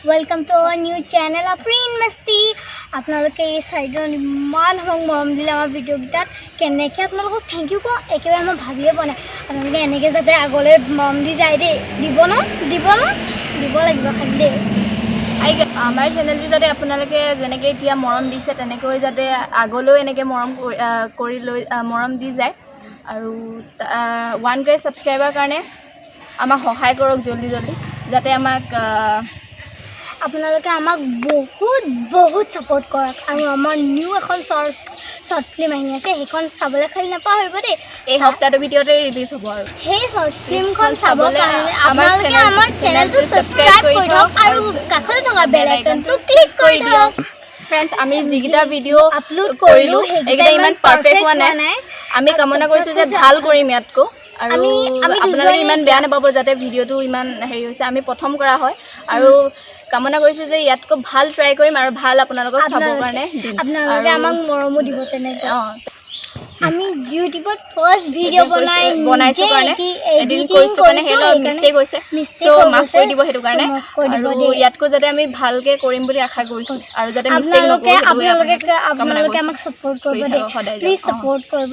welcome to our new channel Afreen Masti आपलोके ये साइडर इमान हमक मरम दिले आमार भिडिओ गिटात केनेके आपलोक थैंक यू को एकेबारे मैं भाबिए बना आपलोके एनेके जाते आगले मरम दि जाय दे दिबो न দিব লাগিব खाली दे आमार चेनेलটো যাতে আপোনালোকে যেনেকৈ এতিয়া মৰম দিছে তেনেকৈ যাতে আগলৈও এনেকৈ মৰম দি যায় আৰু 1K সাবস্ক্ৰাইবাৰ কাৰণে আমাক সহায় কৰক জলদি যাতে আমাক আপোনালোকে আমাক বহুত সাপোৰ্ট কৰক আৰু আমাৰ নিউ এখন শৰ্ট ফিল্ম আহি আছে সেইখন চাবলৈ খালি নাপাহৰিব দেই এই সপ্তাহৰ ভিডিঅ'তে ৰিলিজ হ'ব আৰু সেই শৰ্ট ফিল্মখন চাবলৈ আপোনালোকে আমাৰ চেনেলটো সাবস্ক্ৰাইব কৰি দিয়ক আৰু কাষতে থকা বেল আইকনটো ক্লিক কৰি দিয়ক फ्रेंड्स आमी जिगिटा वीडियो अपलोड करिलो एगिटा इमान परफेक्ट हुआ নাই आमी कामना কৰিছো যে ভাল কৰিম ইয়াতকো আৰু আপোনালোকে ইমান বেয়া নাপাব যাতে ভিডিওটো ইমান হেৰি হৈছে আমি প্ৰথম কৰা হয় আৰু কামনা কৰিছো যে ইয়াতকো ভাল ট্ৰাই কৰিম আৰু ভাল আপোনালোকক চাবৰ কাৰণে দিম আপোনালোকে আমাক মৰমো দিব তেনেকৈ আমি ইউটিউবত ফাৰ্স্ট ভিডিও বনাইছো কাৰণে এডিটিং কৰিছো কাৰণে হেলো মিস্টেক হৈছে সো মাফ কৰি দিব হেতু কাৰণে আৰু ইয়াতকো যাতে আমি ভালকে কৰিম বুলি আশা কৰিছো আৰু যাতে মিস্টেক নকৰো আপোনালোকে আমাক সাপোৰ্ট কৰিব দে প্লিজ সাপোৰ্ট কৰিব